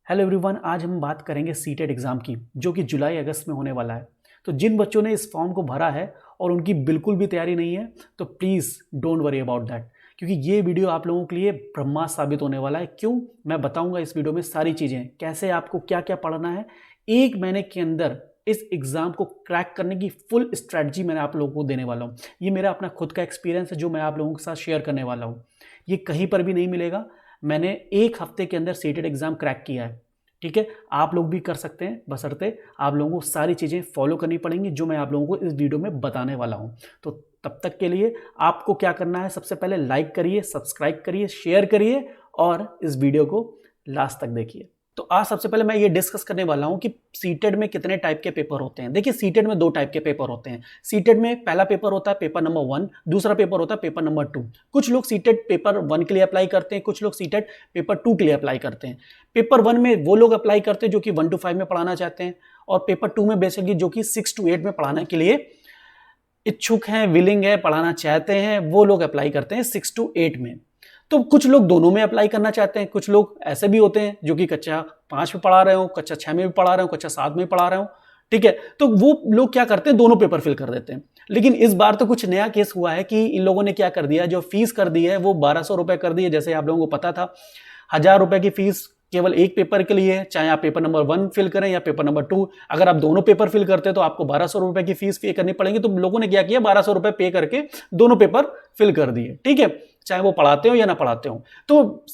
Hello everyone, आज हम बात करेंगे सीटेट एग्ज़ाम की जो कि जुलाई अगस्त में होने वाला है। तो जिन बच्चों ने इस फॉर्म को भरा है और उनकी बिल्कुल भी तैयारी नहीं है तो please don't worry about that, क्योंकि ये वीडियो आप लोगों के लिए ब्रह्मास्त्र साबित होने वाला है। क्यों? मैं बताऊंगा इस वीडियो में सारी चीज़ें, कैसे आपको क्या क्या पढ़ना है। एक महीने के अंदर इस एग्ज़ाम को क्रैक करने की फुल स्ट्रैटेजी मैंने आप लोगों को देने वाला हूँ। ये मेरा अपना खुद का एक्सपीरियंस है जो मैं आप लोगों के साथ शेयर करने वाला हूँ। ये कहीं पर भी नहीं मिलेगा। मैंने एक हफ्ते के अंदर सीटेट एग्ज़ाम क्रैक किया है। ठीक है, आप लोग भी कर सकते हैं, बशर्ते आप लोगों को सारी चीज़ें फॉलो करनी पड़ेंगी जो मैं आप लोगों को इस वीडियो में बताने वाला हूं। तो तब तक के लिए आपको क्या करना है, सबसे पहले लाइक करिए, सब्सक्राइब करिए, शेयर करिए और इस वीडियो को लास्ट तक देखिए। तो आज सबसे पहले मैं ये डिस्कस करने वाला हूं कि सीटेट में कितने टाइप के पेपर होते हैं। देखिए, सीटेट में दो टाइप के पेपर होते हैं। सीटेट में पहला पेपर होता है पेपर नंबर 1, दूसरा पेपर होता है पेपर नंबर 2। कुछ लोग सीटेट पेपर 1 के लिए अप्लाई करते हैं, कुछ लोग सीटेट पेपर 2 के लिए अप्लाई करते हैं। पेपर 1 में वो लोग अप्लाई करते हैं जो कि 1 to 5 में पढ़ाना चाहते हैं, और पेपर 2 में बेसिकली जो कि 6 to 8 में पढ़ाने के लिए इच्छुक हैं, विलिंग है, पढ़ाना चाहते हैं, वो लोग अप्लाई करते हैं 6 to 8 में। तो कुछ लोग दोनों में अप्लाई करना चाहते हैं। कुछ लोग ऐसे भी होते हैं जो कि कक्षा 5 में पढ़ा रहे हो, कक्षा 6 में भी पढ़ा रहे हो, कक्षा 7 में पढ़ा रहे हो। ठीक है, तो वो लोग क्या करते हैं, दोनों पेपर फिल कर देते हैं। लेकिन इस बार तो कुछ नया केस हुआ है कि इन लोगों ने क्या कर दिया, जो फीस कर दी है वो 1200 रुपए कर दी है। जैसे आप लोगों को पता था 1000 रुपए की फीस केवल एक पेपर के लिए है, चाहे आप पेपर नंबर 1 फिल करें या पेपर नंबर 2। अगर आप दोनों पेपर फिल करते हैं तो आपको 1200 रुपए की फीस पे करनी पड़ेगी। तो लोगों ने क्या किया, 1200 रुपए पे करके दोनों पेपर फिल कर दिए। ठीक है, चाहे वो पढ़ाते हो या ना पढ़ाते हो। तो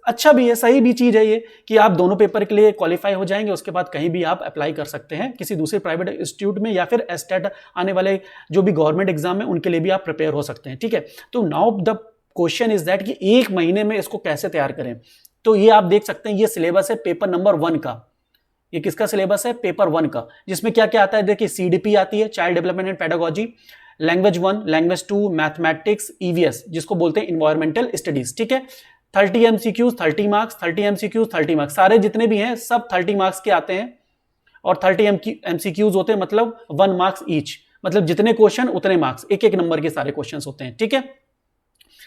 अच्छा भी है, सही भी चीज है ये कि आप दोनों पेपर के लिए क्वालिफाई हो जाएंगे। उसके बाद कहीं भी आप अप्लाई कर सकते हैं, किसी दूसरे प्राइवेट इंस्टीट्यूट में, या फिर एस्टेट आने वाले जो भी गवर्नमेंट एग्जाम है उनके लिए भी आप प्रिपेयर हो सकते हैं। ठीक है, तो now the question is that कि एक महीने में इसको कैसे तैयार करें। तो ये आप देख सकते हैं, ये सिलेबस है पेपर नंबर 1 का। ये किसका सिलेबस है, पेपर 1 का, जिसमें क्या क्या आता है। देखिए, सीडीपी आती है, child development and pedagogy, language 1, language 2, mathematics, EVS जिसको बोलते हैं इन्वायरमेंटल स्टडीज। ठीक है, 30 एमसीक्यूज 30 मार्क्स, 30 एमसीक्यूज 30 मार्क्स, सारे जितने भी हैं सब 30 मार्क्स के आते हैं। और 30 एमसीक्यूज होते हैं, मतलब 1 मार्क्स ईच, मतलब जितने क्वेश्चन उतने मार्क्स, एक एक नंबर के सारे क्वेश्चन होते हैं। ठीक है,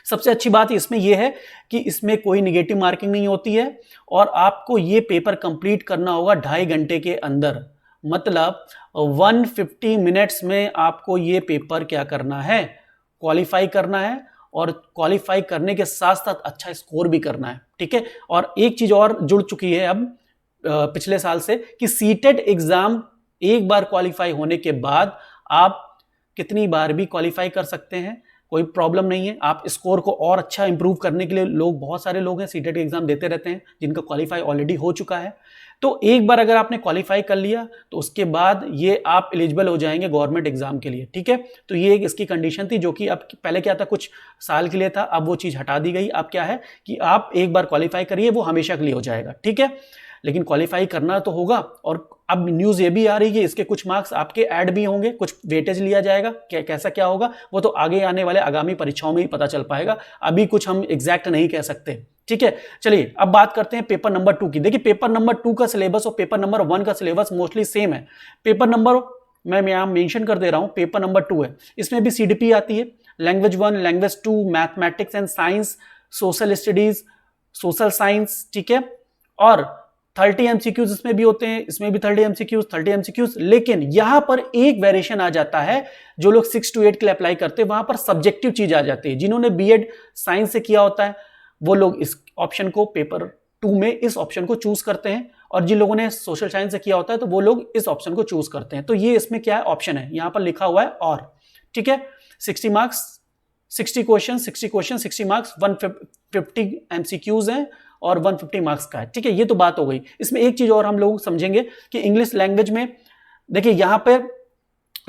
सबसे अच्छी बात इसमें यह है कि इसमें कोई निगेटिव मार्किंग नहीं होती है, और आपको ये पेपर कंप्लीट करना होगा 2.5 घंटे के अंदर। मतलब 150 मिनट्स में आपको ये पेपर क्या करना है, क्वालिफाई करना है, और क्वालिफाई करने के साथ साथ अच्छा स्कोर भी करना है। ठीक है, और एक चीज और जुड़ चुकी है अब पिछले साल से कि सीटेट एग्जाम एक बार क्वालिफाई होने के बाद आप कितनी बार भी क्वालिफाई कर सकते हैं, कोई प्रॉब्लम नहीं है। आप स्कोर को और अच्छा इंप्रूव करने के लिए, लोग बहुत सारे लोग हैं सीटेट एग्जाम देते रहते हैं जिनका क्वालिफाई ऑलरेडी हो चुका है। तो एक बार अगर आपने क्वालिफाई कर लिया तो उसके बाद ये आप एलिजिबल हो जाएंगे गवर्नमेंट एग्जाम के लिए। ठीक है, तो ये एक इसकी कंडीशन थी जो कि अब पहले क्या था, कुछ साल के लिए था, अब वो चीज हटा दी गई। अब क्या है कि आप एक बार क्वालिफाई करिए, वो हमेशा के लिए हो जाएगा। ठीक है, लेकिन क्वालिफाई करना तो होगा। और अब न्यूज़ ये भी आ रही है कि इसके कुछ मार्क्स आपके ऐड भी होंगे, कुछ वेटेज लिया जाएगा। कैसा क्या होगा वो तो आगे आने वाले आगामी परीक्षाओं में ही पता चल पाएगा, अभी कुछ हम एग्जैक्ट नहीं कह सकते। ठीक है, चलिए अब बात करते हैं पेपर नंबर 2 की। देखिए, पेपर नंबर 2 का सिलेबस और पेपर नंबर 1 का सिलेबस मोस्टली सेम है। पेपर नंबर मैं यहां मेंशन कर दे रहा हूं, पेपर नंबर 2 है, इसमें भी सीडीपी आती है, language 1, language 2, mathematics and science, social studies, social science. ठीक है, और 30 एमसीक्यूज इसमें भी होते हैं, इसमें भी 30 एमसीक्यूज। लेकिन यहां पर एक वेरिएशन आ जाता है, जो लोग 6 to 8 के लिए अप्लाई करते हैं वहां पर सब्जेक्टिव चीज आ जाती है। जिन्होंने बीएड साइंस से किया होता है वो लोग इस ऑप्शन को, पेपर 2 में इस ऑप्शन को चूज करते हैं, और जिन लोगों ने सोशल साइंस से किया होता है तो वो लोग इस ऑप्शन को चूज करते हैं। तो ये इसमें क्या है, ऑप्शन है, यहां पर लिखा हुआ है और। ठीक है, 60 मार्क्स, 60 क्वेश्चन, 60 मार्क्स, 150 एमसीक्यूज हैं और 150 मार्क्स का है। ठीक है, ये तो बात हो गई। इसमें एक चीज और हम लोग समझेंगे कि इंग्लिश लैंग्वेज में, देखिए यहां पर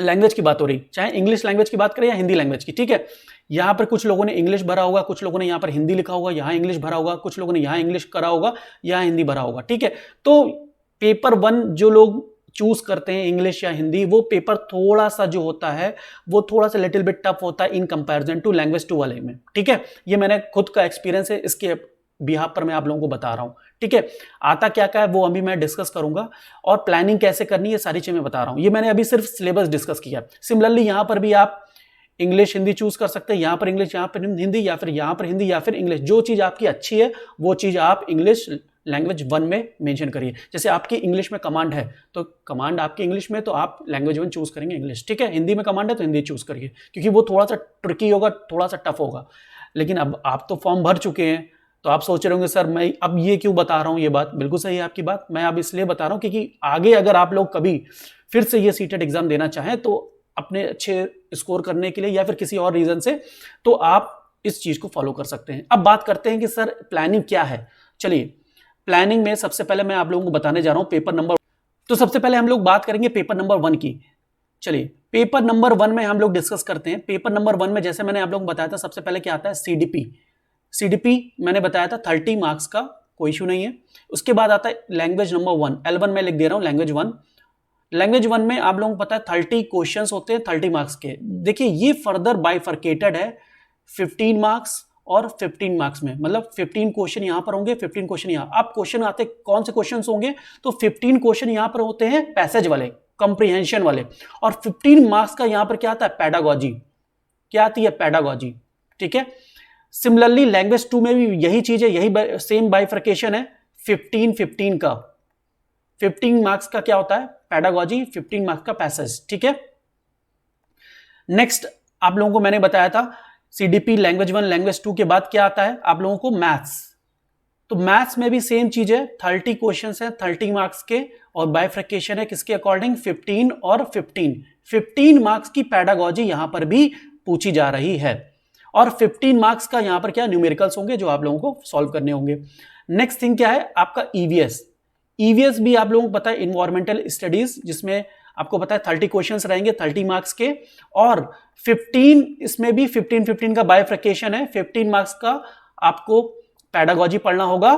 लैंग्वेज की बात हो रही, चाहे इंग्लिश लैंग्वेज की बात करें या हिंदी लैंग्वेज की। ठीक है, यहां पर कुछ लोगों ने इंग्लिश भरा होगा, कुछ लोगों ने यहां पर हिंदी लिखा होगा, यहां इंग्लिश भरा होगा, कुछ लोगों ने यहां इंग्लिश करा होगा, यहां हिंदी भरा होगा। ठीक है, तो पेपर 1 जो लोग चूज करते हैं इंग्लिश या हिंदी, वो पेपर थोड़ा सा जो होता है वो थोड़ा सा लिटिल बिट टफ होता है इन कंपैरिजन टू लैंग्वेज 2 वाले में। ठीक है, ये मैंने खुद का एक्सपीरियंस है, इसके बिहाफ पर मैं आप लोगों को बता रहा हूं। ठीक है, आता क्या क्या है वो अभी मैं डिस्कस करूंगा, और प्लानिंग कैसे करनी है सारी चीजें मैं बता रहा हूं। ये मैंने अभी सिर्फ सिलेबस डिस्कस किया। सिमिलरली यहां पर भी आप इंग्लिश हिंदी चूज कर सकते हैं, यहां पर इंग्लिश, यहां पर हिंदी, या फिर यहां पर हिंदी या फिर इंग्लिश। जो चीज आपकी अच्छी है वो चीज आप इंग्लिश लैंग्वेज 1 में मेंशन करिए। जैसे आपकी इंग्लिश में कमांड है तो कमांड आपकी इंग्लिश में, तो आप लैंग्वेज 1 चूज करेंगे इंग्लिश, ठीक है। हिंदी में कमांड है तो हिंदी चूज करिए, क्योंकि वो थोड़ा सा ट्रिकी होगा, थोड़ा सा टफ होगा। लेकिन अब आप तो फॉर्म भर चुके हैं, तो आप सोच रहे होंगे सर मैं अब ये क्यों बता रहा हूँ, ये बात बिल्कुल सही है आपकी बात। मैं अब इसलिए बता रहा हूँ क्योंकि आगे अगर आप लोग कभी फिर से ये सीटेट एग्जाम देना चाहें तो अपने अच्छे स्कोर करने के लिए या फिर किसी और रीजन से, तो आप इस चीज को फॉलो कर सकते हैं। अब बात करते हैं कि सर प्लानिंग क्या है। चलिए, प्लानिंग में सबसे पहले मैं आप लोगों को बताने जा रहा हूं पेपर नंबर, तो सबसे पहले हम लोग बात करेंगे पेपर नंबर 1 की। चलिए, पेपर नंबर 1 में हम लोग डिस्कस करते हैं। पेपर नंबर 1 में जैसे मैंने आप लोगों को बताया था, सबसे पहले क्या आता है, सीडीपी। सीडीपी मैंने बताया था 30 मार्क्स का, कोई इशू नहीं है। उसके बाद आता है लैंग्वेज नंबर 1, L1 में लिख दे रहा हूं, लैंग्वेज 1। लैंग्वेज 1 में आप लोगों को पता है 30 क्वेश्चंस होते हैं 30 मार्क्स के। देखिए ये फर्दर बाइफर्केटेड है 15 मार्क्स और 15 मार्क्स में, मतलब 15 क्वेश्चन यहां पर होंगे, 15 क्वेश्चन यहां। अब क्वेश्चन आते कौन से क्वेश्चन होंगे, तो 15 क्वेश्चन यहां पर होते हैं पैसेज वाले, कंप्रीहेंशन वाले, और 15 मार्क्स का यहां पर क्या आता है, पेडागोजी। क्या आती है, पेडागोजी, ठीक है। सिमिलरली लैंग्वेज 2 में भी यही चीज है, यही सेम बाइफर्केशन है 15-15 का। 15 मार्क्स का क्या होता है, पेडागोजी, 15 मार्क्स का पैसेज, ठीक है। नेक्स्ट आप लोगों को मैंने बताया था सीडीपी लैंग्वेज 1, लैंग्वेज 2 के बाद क्या आता है आप लोगों को, मैथ्स। तो मैथ्स में भी सेम चीज है, 30 क्वेश्चंस हैं 30 मार्क्स के, और बाइफर्केशन है किसके अकॉर्डिंग, 15 और 15 मार्क्स की पेडागोजी यहां पर भी पूछी जा रही है। और 15 मार्क्स का यहां पर क्या न्यूमेरिकल्स होंगे जो आप लोगों को सॉल्व करने होंगे। नेक्स्ट थिंग क्या है आपका, ईवीएस। ईवीएस भी आप लोगों को पता है, इन्वायरमेंटल स्टडीज, जिसमें आपको पता है 30 क्वेश्चंस रहेंगे 30 मार्क्स के, और 15 इसमें भी 15 का बाइफर्केशन है। 15 मार्क्स का आपको पेडागोजी पढ़ना होगा,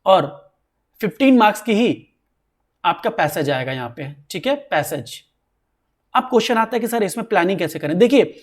और 15 मार्क्स की ही आपका पैसेज आएगा यहां पे, ठीक है, पैसेज। अब क्वेश्चन आता है कि सर इसमें प्लानिंग कैसे करें। देखिए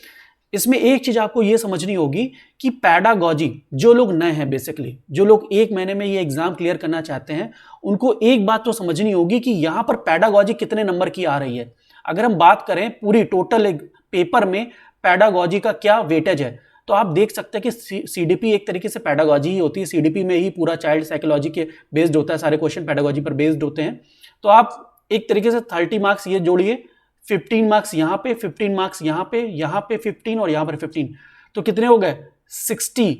इसमें एक चीज आपको यह समझनी होगी कि पेडागोजी, जो लोग नए हैं बेसिकली, जो लोग 1 महीने में ये एग्जाम क्लियर करना चाहते हैं, उनको एक बात तो समझनी होगी कि यहां पर पेडागोजी कितने नंबर की आ रही है। अगर हम बात करें पूरी टोटल एक पेपर में पेडागोजी का क्या वेटेज है, तो आप देख सकते हैं कि सीडीपी एक तरीके से पेडागोजी ही होती है। सीडीपी में ही पूरा चाइल्ड साइकोलॉजी के बेस्ड होता है, सारे क्वेश्चन पेडागोजी पर बेस्ड होते हैं। तो आप एक तरीके से 30 मार्क्स ये जोड़िए, 15 मार्क्स यहां पे, 15 मार्क्स यहां पे 15 और यहां पर 15, तो कितने हो गए 60।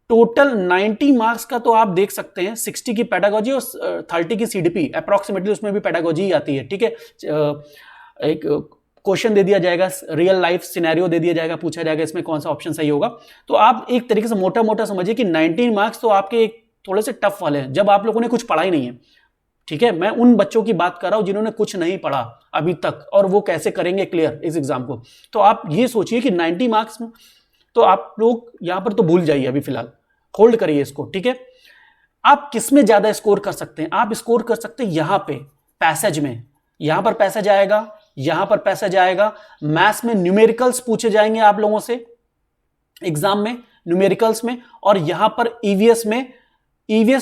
टोटल 90 मार्क्स का तो आप देख सकते हैं, 60 की पेडागोजी और 30 की सीडीपी, अप्रोक्सीमेटली उसमें भी पेडागोजी ही आती है, ठीक है। एक क्वेश्चन दे दिया जाएगा, रियल लाइफ सिनेरियो दे दिया जाएगा, पूछा जाएगा इसमें कौन सा ऑप्शन सही होगा। तो आप एक तरीके से मोटा मोटा समझिए कि 19 मार्क्स तो आपके थोड़े से टफ वाले हैं, जब आप लोगों ने कुछ पढ़ा ही नहीं है, ठीक है। मैं उन बच्चों की बात कर रहा हूं जिन्होंने कुछ नहीं पढ़ा अभी तक, और वो कैसे करेंगे क्लियर इस एग्जाम को। तो आप ये सोचिए कि 90 मार्क्स में तो आप लोग यहां पर तो भूल जाइए, अभी फिलहाल होल्ड करिए इसको, ठीक है। आप किस में ज्यादा स्कोर कर सकते हैं, आप स्कोर कर सकते हैं यहां पे पैसेज में, यहां पर पैसेज आएगा, यहां पर पैसेज आएगा। मैथ्स में न्यूमेरिकल्स पूछे जाएंगे आप लोगों से एग्जाम में, न्यूमेरिकल्स में, और यहां पर ईवीएस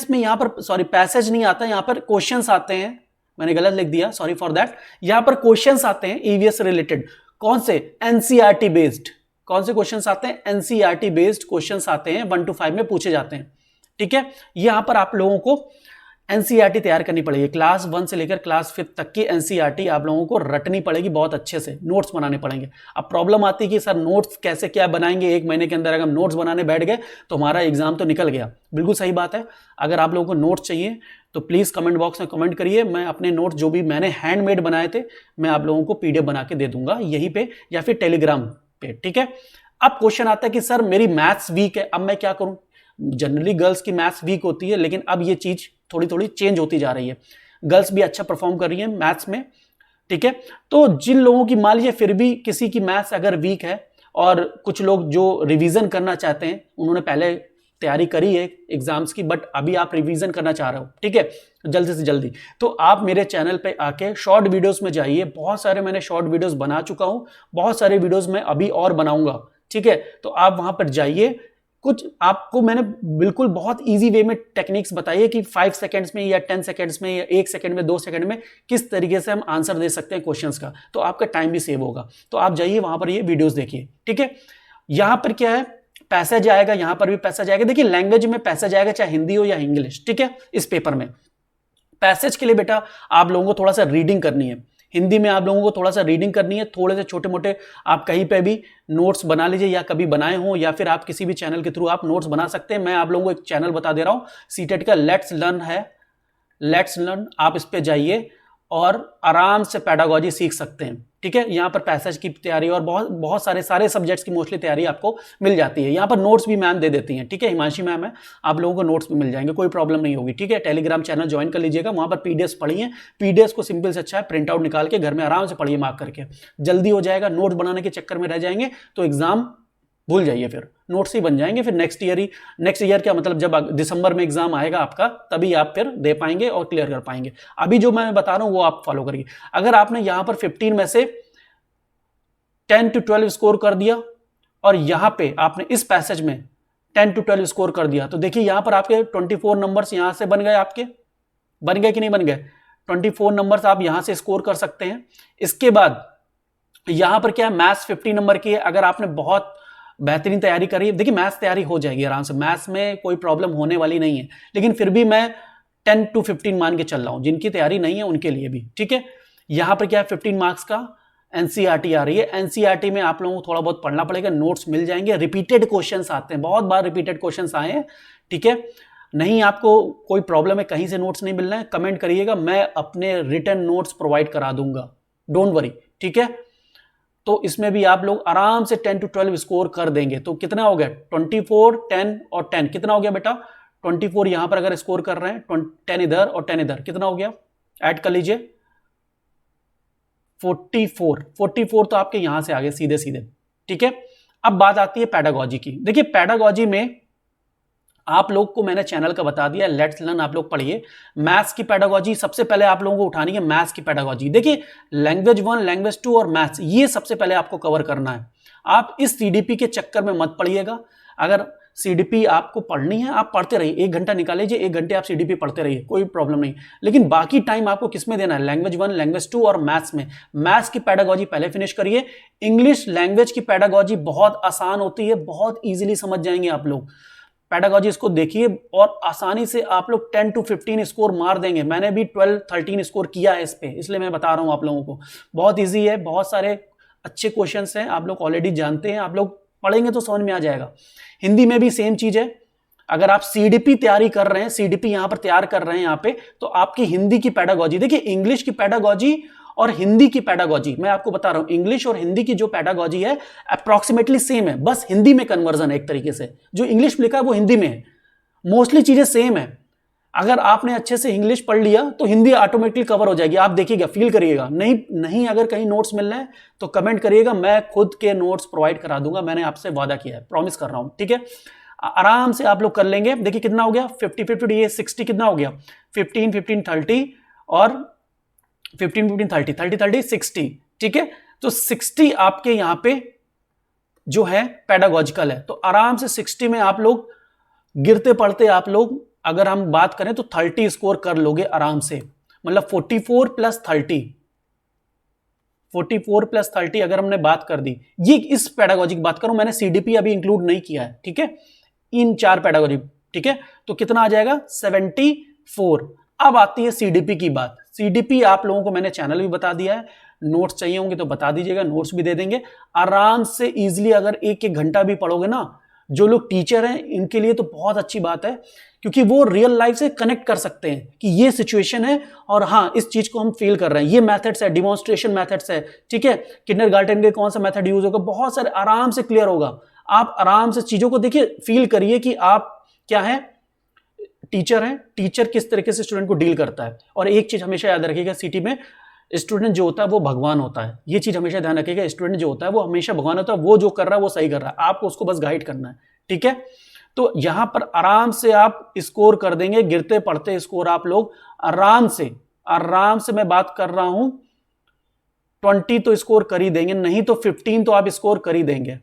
में यहां पर सॉरी पैसेज नहीं आता, यहां पर क्वेश्चंस आते हैं, मैंने गलत लिख दिया, सॉरी फॉर दैट। यहां पर क्वेश्चंस आते हैं ईवीएस रिलेटेड, कौन से, एनसीईआरटी बेस्ड। कौन से क्वेश्चंस आते हैं, एनसीईआरटी बेस्ड क्वेश्चंस आते हैं, 1 to 5 में पूछे जाते हैं, ठीक है। यहां पर आप लोगों को एनसीईआरटी तैयार करनी पड़ेगी, क्लास 1 से लेकर क्लास 5 तक की एनसीईआरटी आप लोगों को रटनी पड़ेगी बहुत अच्छे से, नोट्स बनाने पड़ेंगे। अब प्रॉब्लम आती है कि सर नोट्स कैसे क्या बनाएंगे, 1 महीने के अंदर अगर हम नोट्स बनाने बैठ गए तो हमारा एग्जाम तो निकल गया। बिल्कुल सही बात है। अगर आप लोगों को नोट्स चाहिए तो प्लीज कमेंट बॉक्स में कमेंट करिए, मैं अपने नोट्स जो भी मैंने हैंडमेड बनाए थे मैं आप लोगों को पीडीएफ बना के दे दूंगा यहीं पे या फिर टेलीग्राम पे, ठीक है। अब क्वेश्चन आता है कि सर मेरी मैथ्स वीक है, अब मैं क्या करूं। जनरली गर्ल्स की मैथ्स वीक होती है, लेकिन अब ये चीज थोड़ी थोड़ी चेंज होती जा रही है, गर्ल्स भी अच्छा परफॉर्म कर रही है मैथ्स में, ठीक है। तो जिन लोगों की मान लीजिए फिर भी किसी की मैथ्स अगर वीक है, और कुछ लोग जो रिवीजन करना चाहते हैं, उन्होंने पहले तैयारी करी है एग्जाम्स की, बट अभी आप रिवीजन करना चाह रहे हो, ठीक है, जल्दी से जल्दी, तो आप मेरे चैनल पे आके शॉर्ट वीडियोस में जाइए। बहुत सारे मैंने शॉर्ट वीडियोस बना चुका हूं, बहुत सारे वीडियोस मैं अभी और बनाऊंगा, ठीक है। तो आप वहां पर जाइए, कुछ आपको मैंने बिल्कुल बहुत इजी वे में टेक्निक्स बताइए कि 5 सेकंड्स में या 10 सेकंड्स में या 1 सेकंड में 2 सेकंड में किस तरीके से हम आंसर दे सकते हैं क्वेश्चंस का, तो आपका टाइम भी सेव होगा। तो आप जाइए वहां पर ये वीडियोस देखिए, ठीक है। यहां पर क्या है, पैसेज आएगा, यहां पर भी पैसेज आएगा। देखिए लैंग्वेज में पैसेज आएगा, चाहे हिंदी हो या इंग्लिश, ठीक है। इस पेपर में पैसेज के लिए बेटा आप लोगों को थोड़ा सा रीडिंग करनी है, हिंदी में आप लोगों को थोड़ा सा रीडिंग करनी है, थोड़े से छोटे मोटे आप कहीं पे भी नोट्स बना लीजिए, या कभी बनाए हो या फिर आप किसी भी चैनल के थ्रू आप नोट्स बना सकते हैं। मैं आप लोगों को एक चैनल बता दे रहा हूं, सीटेट का लेट्स लर्न है, लेट्स लर्न, आप इस पे जाइए और आराम से पेडागोजी सीख सकते हैं, ठीक है। यहाँ पर पैसेज की तैयारी और बहुत बहुत सारे सब्जेक्ट्स की मोस्टली तैयारी आपको मिल जाती है। यहाँ पर नोट्स भी मैम दे देती हैं, ठीक है, हिमांशी मैम है, आप लोगों को नोट्स भी मिल जाएंगे, कोई प्रॉब्लम नहीं होगी, ठीक है। टेलीग्राम चैनल ज्वाइन कर लीजिएगा, वहाँ पर पीडीएफ पढ़िए, पीडीएफ को सिंपल से अच्छा है प्रिंट आउट निकाल के घर में आराम से पढ़िए, मार्क करके, जल्दी हो जाएगा। नोट्स बनाने के चक्कर में रह जाएंगे तो एग्जाम भूल जाइए, फिर नोट्स ही बन जाएंगे, फिर नेक्स्ट ईयर क्या मतलब जब दिसंबर में एग्जाम आएगा आपका, तभी आप फिर दे पाएंगे और क्लियर कर पाएंगे। अभी जो मैं बता रहा हूं वो आप फॉलो करिए। अगर आपने यहां पर 15 में से 10 to 12 स्कोर कर दिया और यहां पे आपने इस पैसेज में 10 to 12 स्कोर कर दिया, तो देखिए यहां पर आपके 24 नंबर्स यहां से बन गए, आपके बन गए कि नहीं बन गए, 24 नंबर्स आप यहां से स्कोर कर सकते हैं। इसके बाद यहां पर क्या है, मैथ्स 50 नंबर की है। अगर आपने बहुत बेहतरीन तैयारी करी, देखिए मैथ्स तैयारी हो जाएगी आराम से, मैथ्स में कोई प्रॉब्लम होने वाली नहीं है, लेकिन फिर भी मैं 10 to 15 मान के चल रहा हूं, जिनकी तैयारी नहीं है उनके लिए भी, ठीक है। यहां पर क्या है, 15 मार्क्स का एनसीईआरटी आ रही है, एनसीईआरटी में आप लोगों को थोड़ा बहुत पढ़ना पड़ेगा, नोट्स मिल जाएंगे, रिपीटेड क्वेश्चंस आते हैं, बहुत बार रिपीटेड क्वेश्चंस आए हैं, ठीक है। नहीं आपको कोई प्रॉब्लम है, कहीं से नोट्स नहीं मिल रहे हैं, कमेंट करिएगा, मैं अपने रिटर्न नोट्स प्रोवाइड करा दूंगा, डोंट वरी, ठीक है। तो इसमें भी आप लोग आराम से 10 to 12 स्कोर कर देंगे। तो कितना हो गया, 24, 10 और 10, कितना हो गया बेटा, 24 यहां पर अगर स्कोर कर रहे हैं, 10 इधर और 10 इधर, कितना हो गया, ऐड कर लीजिए, 44 तो आपके यहां से आगे सीधे सीधे, ठीक है। अब बात आती है पेडागोजी की। देखिए पेडागोजी में आप लोग को मैंने चैनल का बता दिया, लेट्स लर्न आप लोग पढ़िए। मैथ्स की पेडागोजी सबसे पहले आप लोगों को उठानी है, मैथ्स की पेडागोजी। देखिए लैंग्वेज 1, लैंग्वेज 2 और मैथ्स, ये सबसे पहले आपको कवर करना है। आप इस सीडीपी के चक्कर में मत पढ़िएगा। अगर सीडीपी आपको पढ़नी है, आप पढ़ते रहिए, 1 घंटा निकाल लीजिए, 1 घंटे आप सीडीपी पढ़ते रहिए, कोई प्रॉब्लम नहीं। लेकिन बाकी टाइम आपको किस में देना है, लैंग्वेज 1, लैंग्वेज 2 और मैथ्स में। मैथ्स की पेडागोजी पहले फिनिश करिए। इंग्लिश लैंग्वेज की पेडागोजी बहुत आसान होती है, बहुत ईजिली समझ जाएंगे आप लोग। पेडागोजी इसको देखिए और आसानी से आप लोग 10 to 15 स्कोर मार देंगे। मैंने भी 12-13 स्कोर किया है इस पे, इसलिए मैं बता रहा हूं आप लोगों को। बहुत इजी है, बहुत सारे अच्छे क्वेश्चंस हैं, आप लोग ऑलरेडी जानते हैं, आप लोग पढ़ेंगे तो समझ में आ जाएगा। हिंदी में भी सेम चीज है। अगर आप सीडीपी तैयारी कर रहे हैं, सीडीपी यहां पर तैयार कर रहे हैं यहां पे, तो आपकी हिंदी की पेडागोजी, देखिए इंग्लिश की पेडागोजी और हिंदी की पेडागोजी मैं आपको बता रहा हूं, इंग्लिश और हिंदी की जो पेडागोजी है अप्रॉक्सीमेटली सेम है, बस हिंदी में कन्वर्जन है एक तरीके से। जो इंग्लिश में लिखा है वो हिंदी में है, मोस्टली चीजें सेम है। अगर आपने अच्छे से इंग्लिश पढ़ लिया तो हिंदी ऑटोमेटिकली कवर हो जाएगी, आप देखिएगा, फील करिएगा। नहीं अगर कहीं नोट्स मिल रहे हैं तो कमेंट करिएगा, मैं खुद के नोट्स प्रोवाइड करा दूंगा, मैंने आपसे वादा किया है, प्रॉमिस कर रहा हूं, ठीक है। आराम से आप लोग कर लेंगे। देखिए कितना हो गया, 50 ये 60 कितना हो गया, 15 30 और 15 30 60, ठीक है। तो 60 आपके यहां पे जो है पेडागोजिकल है, तो आराम से 60 में आप लोग गिरते पड़ते आप लोग अगर हम बात करें तो 30 स्कोर कर लोगे आराम से, मतलब 44 प्लस 30 अगर हमने बात कर दी, ये इस पेडागोजी की बात करूं, मैंने सीडीपी अभी इंक्लूड नहीं किया है, ठीक है, इन 4 पेडागोजी, ठीक है। तो कितना आ जाएगा, 74। अब आती है सीडीपी की बात। सीडीपी आप लोगों को मैंने चैनल भी बता दिया है, नोट्स चाहिए होंगे तो बता दीजिएगा, नोट्स भी दे देंगे आराम से इजीली। अगर 1-1 घंटा भी पढ़ोगे ना, जो लोग टीचर हैं इनके लिए तो बहुत अच्छी बात है, क्योंकि वो रियल लाइफ से कनेक्ट कर सकते हैं कि ये सिचुएशन है और हाँ इस चीज को हम फील कर रहे हैं, ये मेथड्स है, डिमॉन्स्ट्रेशन मेथड्स है, ठीक है। किंडरगार्टन के कौन सा मेथड यूज होगा, बहुत सारे, आराम से क्लियर होगा। आप आराम से चीजों को देखिए, फील करिए कि आप क्या है, टीचर हैं, टीचर किस तरीके से स्टूडेंट को डील करता है। और एक चीज हमेशा याद रखिएगा, सिटी में स्टूडेंट जो होता है वो भगवान होता है, ये चीज हमेशा ध्यान रखिएगा। स्टूडेंट जो होता है वो हमेशा भगवान होता है, वो जो कर रहा है वो सही कर रहा है, आपको उसको बस गाइड करना है, ठीक है। तो यहां पर आराम से आप स्कोर कर देंगे, गिरते पड़ते स्कोर आप लोग आराम से मैं बात कर रहा हूं 20 तो स्कोर कर ही देंगे, नहीं तो 15 तो आप स्कोर कर ही देंगे,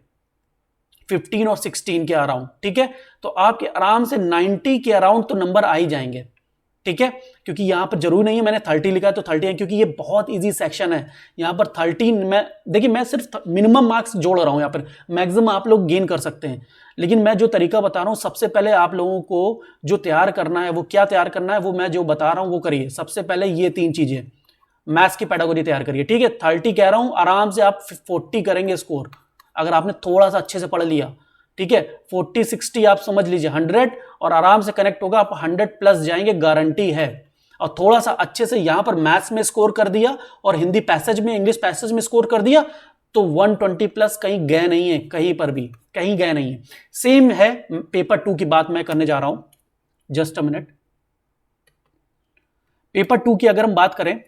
15 और 16 के अराउंड, ठीक है। तो आपके आराम से 90 के अराउंड तो नंबर आ ही जाएंगे, ठीक है, क्योंकि यहाँ पर जरूरी नहीं है मैंने 30 लिखा है तो 30 है, क्योंकि ये बहुत इजी सेक्शन है। यहाँ पर 13 मैं देखिए मैं सिर्फ मिनिमम मार्क्स जोड़ रहा हूँ, यहाँ पर मैक्सिमम आप लोग गेन कर सकते हैं, लेकिन मैं जो तरीका बता रहा हूँ सबसे पहले आप लोगों को जो तैयार करना है वो क्या तैयार करना है वो मैं जो बता रहा हूँ वो करिए। सबसे पहले ये 3 चीजें, मैथ्स की पेडागोजी तैयार करिए, ठीक है। 30 कह रहा हूँ, आराम से आप 40 करेंगे स्कोर अगर आपने थोड़ा सा अच्छे से पढ़ लिया, ठीक है। 40 60 आप समझ लीजिए 100 और आराम से कनेक्ट होगा, आप 100 प्लस जाएंगे, गारंटी है। और थोड़ा सा अच्छे से यहां पर मैथ्स में स्कोर कर दिया और हिंदी पैसेज में, इंग्लिश पैसेज में स्कोर कर दिया तो 120 प्लस कहीं गए नहीं है, कहीं पर भी कहीं गए नहीं है। सेम है पेपर 2 की बात मैं करने जा रहा हूं, जस्ट अ मिनट। पेपर 2 की अगर हम बात करें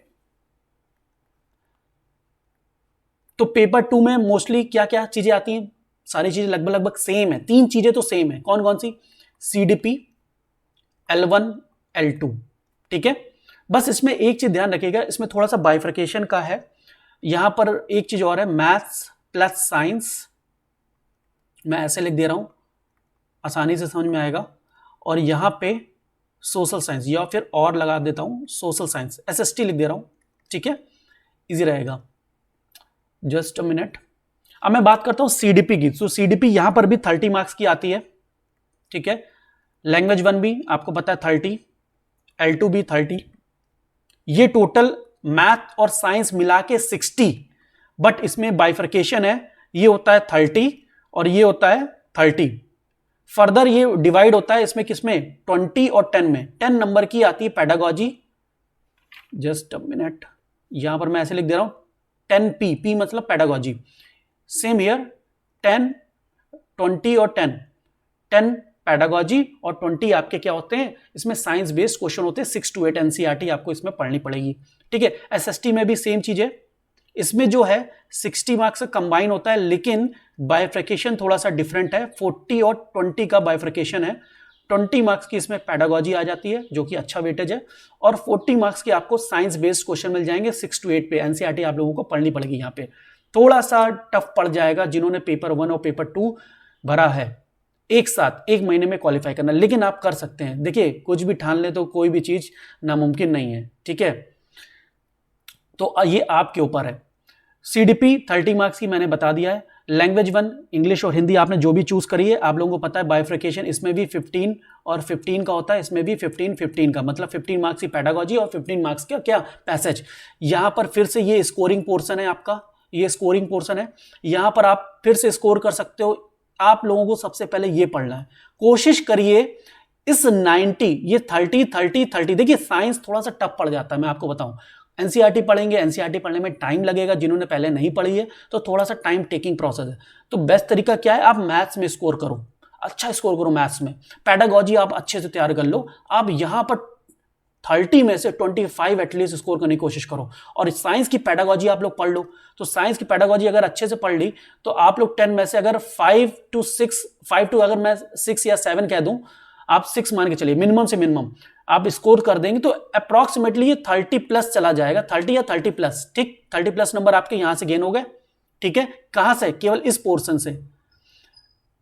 तो पेपर 2 में मोस्टली क्या क्या चीजें आती हैं, सारी चीजें लगभग लगभग सेम है। 3 चीजें तो सेम है, कौन कौन सी? CDP, L1, L2, ठीक है। बस इसमें एक चीज ध्यान रखिएगा, इसमें थोड़ा सा बाइफर्केशन का है। यहां पर एक चीज और है, मैथ्स प्लस साइंस, मैं ऐसे लिख दे रहा हूं, आसानी से समझ में आएगा। और यहां पे सोशल साइंस, या फिर और लगा देता हूं सोशल साइंस, SST लिख दे रहा हूं, ठीक है, इजी रहेगा। Just a minute. अब मैं बात करता हूं CDP की। तो CDP यहां पर भी 30 मार्क्स की आती है, ठीक है। लैंग्वेज 1 भी आपको पता है 30, L2 भी 30, ये टोटल मैथ और साइंस मिला के 60, बट इसमें बाइफर्केशन है, ये होता है 30 और ये होता है 30। फर्दर ये डिवाइड होता है इसमें किसमें? 20 और 10 में। 10 नंबर की आती है पेडागोजी, जस्ट अ मिनट, यहां पर मैं ऐसे लिख दे रहा हूं 10P, P मतलब पेडागोजी। सेम हियर 10, 20 और 10 पेडागोजी और 20 आपके क्या होते हैं, इसमें साइंस बेस्ड क्वेश्चन होते हैं। 6 to 8 NCERT आपको इसमें पढ़नी पड़ेगी, ठीक है। SST में भी सेम चीज है, इसमें जो है 60 मार्क्स से कंबाइन होता है, लेकिन बाइफ्रिकेशन थोड़ा सा डिफरेंट है। 40 और 20 का बाइफ्रिकेशन है। 20 मार्क्स की इसमें पेडागोजी आ जाती है जो कि अच्छा वेटेज है, और 40 मार्क्स के आपको साइंस बेस्ड क्वेश्चन मिल जाएंगे 6 to 8 पे। NCERT आप लोगों को पढ़नी पड़ेगी, यहाँ पे थोड़ा सा टफ पड़ जाएगा जिन्होंने पेपर 1 और पेपर 2 भरा है एक साथ, एक महीने में क्वालिफाई करना, लेकिन आप कर सकते हैं। देखिए कुछ भी ठान ले तो कोई भी चीज नामुमकिन नहीं है, ठीक है। तो ये आपके ऊपर है। CDP 30 मार्क्स की मैंने बता दिया है। लैंग्वेज 1 इंग्लिश और हिंदी आपने जो भी चूज करी है, आप लोगों को पता है बाइफ्रिकेशन इसमें भी 15 और 15 का होता है, इसमें भी 15 का, मतलब 15 मार्क्स की पेडागोजी और 15 मार्क्स का क्या पैसेज। यहां पर फिर से ये स्कोरिंग पोर्शन है आपका, ये स्कोरिंग पोर्शन है, यहां पर आप फिर से स्कोर कर सकते हो। आप लोगों को सबसे पहले ये पढ़ना है, कोशिश करिए इस 90, ये 30 30 30। देखिए साइंस थोड़ा सा टफ पड़ जाता है, मैं आपको बताऊं। NCERT पढ़ेंगे, NCERT पढ़ने में टाइम लगेगा, जिन्होंने पहले नहीं पढ़ी है तो थोड़ा सा टाइम टेकिंग प्रोसेस है। तो बेस्ट तरीका क्या है, आप मैथ्स में स्कोर करो, अच्छा स्कोर करो मैथ्स में, पेडागोजी आप अच्छे से तैयार कर लो। आप यहां पर 30 में से 25 एटलीस्ट स्कोर करने की कोशिश करो, और साइंस की पेडागोजी आप लोग पढ़ लो। तो साइंस की पेडागोजी अगर अच्छे से पढ़ ली तो आप लोग 10 में से अगर 5 to 6 अगर मैं 6 या 7 कह दूं, आप 6 मान के चलिए, मिनिमम से मिनिमम आप स्कोर कर देंगे तो अप्रॉक्सीमेटली ये 30 प्लस चला जाएगा, 30 या 30 प्लस, ठीक। 30 प्लस नंबर आपके यहां से गेन हो गए, ठीक है। कहां से? केवल इस पोर्शन से,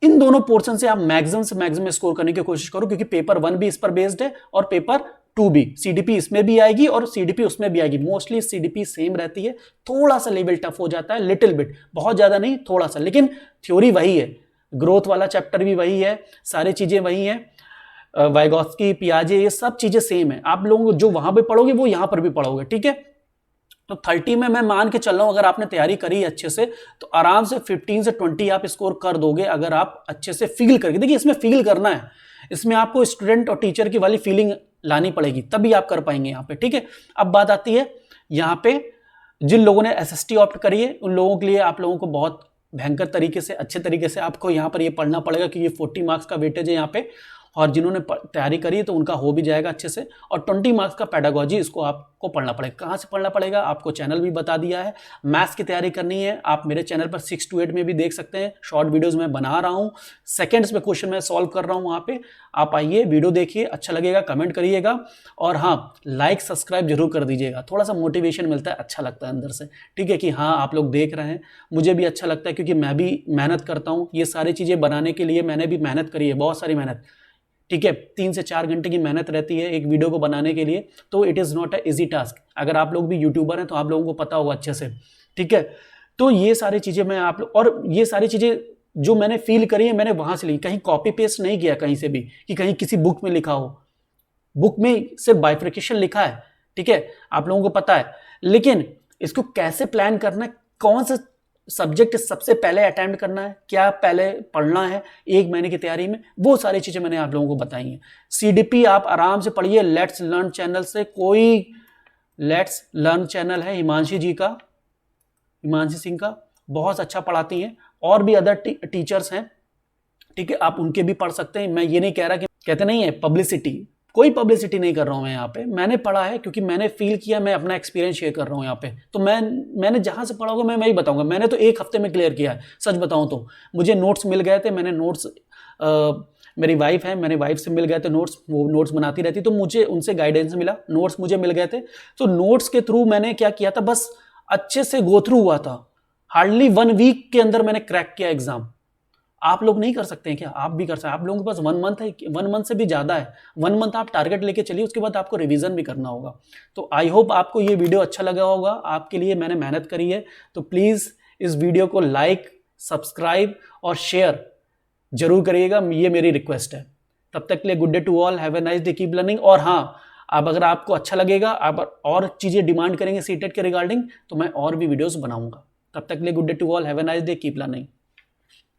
इन दोनों पोर्शन से आप मैक्सिमम से मैक्सिमम स्कोर करने की कोशिश करो, क्योंकि पेपर 1 भी इस पर बेस्ड है और पेपर 2 भी। CDP इसमें भी आएगी और CDP उसमें भी आएगी। मोस्टली CDP सेम रहती है, थोड़ा सा लेवल टफ हो जाता है, लिटिल बिट, बहुत ज्यादा नहीं, थोड़ा सा, लेकिन थ्योरी वही है, ग्रोथ वाला चैप्टर भी वही है, सारी चीजें वही है, वाइगॉत्स्की, पियाजे, ये सब चीजें सेम है। आप लोग जो वहां पे पढ़ोगे वो यहां पर भी पढ़ोगे, ठीक है। तो 30 में मैं मान के चल रहा हूं, अगर आपने तैयारी करी अच्छे से तो आराम से 15 से 20 आप स्कोर कर दोगे, अगर आप अच्छे से फील करके। देखिए इसमें फील करना है, इसमें आपको स्टूडेंट और टीचर की वाली फीलिंग लानी पड़ेगी, तभी आप कर पाएंगे यहाँ पे, ठीक है। अब बात आती है यहाँ पे जिन लोगों ने SST ऑप्ट करी है, उन लोगों के लिए आप लोगों को बहुत भयंकर तरीके से, अच्छे तरीके से आपको यहाँ पर ये पढ़ना पड़ेगा, क्योंकि 40 मार्क्स का वेटेज है यहाँ पे, और जिन्होंने तैयारी करी है तो उनका हो भी जाएगा अच्छे से। और 20 मार्क्स का पेडागोजी, इसको आपको पढ़ना पड़ेगा। कहाँ से पढ़ना पड़ेगा आपको चैनल भी बता दिया है। मैथ्स की तैयारी करनी है, आप मेरे चैनल पर 6 to 8 में भी देख सकते हैं, शॉर्ट वीडियोस मैं बना रहा हूँ, सेकंड्स में क्वेश्चन मैं सॉल्व कर रहा हूँ वहाँ पे। आप आइए, वीडियो देखिए, अच्छा लगेगा कमेंट करिएगा, और हाँ लाइक सब्सक्राइब जरूर कर दीजिएगा, थोड़ा सा मोटिवेशन मिलता है, अच्छा लगता है अंदर से, ठीक है, कि हाँ आप लोग देख रहे हैं, मुझे भी अच्छा लगता है, क्योंकि मैं भी मेहनत करता हूँ। ये सारी चीज़ें बनाने के लिए मैंने भी मेहनत करी है, बहुत सारी मेहनत। ठीक है, 3 से 4 घंटे की मेहनत रहती है एक वीडियो को बनाने के लिए, तो it is not a easy task. अगर आप लोग भी यूट्यूबर हैं तो आप लोगों को पता होगा अच्छे से, ठीक है। तो ये सारी चीज़ें मैं आप लोग, और ये सारी चीज़ें जो मैंने फील करी है मैंने वहाँ से ली, कहीं कॉपी पेस्ट नहीं किया कहीं से भी कि कहीं किसी बुक में लिखा हो। बुक में सिर्फ बाइफर्केशन लिखा है, ठीक है, आप लोगों को पता है, लेकिन इसको कैसे प्लान करना है, कौन सा सब्जेक्ट सबसे पहले अटेम्प्ट करना है, क्या पहले पढ़ना है 1 महीने की तैयारी में, वो सारी चीज़ें मैंने आप लोगों को बताई हैं। सीडीपी आप आराम से पढ़िए लेट्स लर्न चैनल से, कोई लेट्स लर्न चैनल है हिमांशी जी का, हिमांशी सिंह का, बहुत अच्छा पढ़ाती हैं, और भी अदर टीचर्स हैं, ठीक है, आप उनके भी पढ़ सकते हैं। मैं ये नहीं कह रहा कि, कहते नहीं है पब्लिसिटी, कोई पब्लिसिटी नहीं कर रहा हूँ मैं यहाँ पे, मैंने पढ़ा है क्योंकि मैंने फील किया, मैं अपना एक्सपीरियंस शेयर कर रहा हूँ यहाँ पे। तो मैंने जहाँ से पढ़ा होगा मैं वही बताऊंगा। मैंने तो 1 हफ्ते में क्लियर किया है, सच बताऊँ तो मुझे नोट्स मिल गए थे, मैंने नोट्स मेरी वाइफ है, मेरे वाइफ से मिल गए थे नोट्स, वो नोट्स बनाती रहती, तो मुझे उनसे गाइडेंस मिला, नोट्स मुझे मिल गए थे। तो नोट्स के थ्रू मैंने क्या किया था, बस अच्छे से गो थ्रू हुआ था, हार्डली 1 वीक के अंदर मैंने क्रैक किया एग्जाम। आप लोग नहीं कर सकते हैं क्या? आप भी कर सकते हैं। आप लोगों के पास 1 मंथ है, 1 मंथ से भी ज़्यादा है, 1 मंथ आप टारगेट लेके चलिए, उसके बाद आपको रिवीजन भी करना होगा। तो आई होप आपको ये वीडियो अच्छा लगा होगा, आपके लिए मैंने मेहनत करी है। तो प्लीज़ इस वीडियो को लाइक, सब्सक्राइब और शेयर जरूर करिएगा, ये मेरी रिक्वेस्ट है। तब तक के लिए good day to all, have a nice day, keep learning. और हाँ, अब अगर आपको अच्छा लगेगा, आप और चीज़ें डिमांड करेंगे सीटेट के रिगार्डिंग, तो मैं और भी वीडियोज़ बनाऊंगा। तब तक के लिए good day to all, have a nice day, keep learning.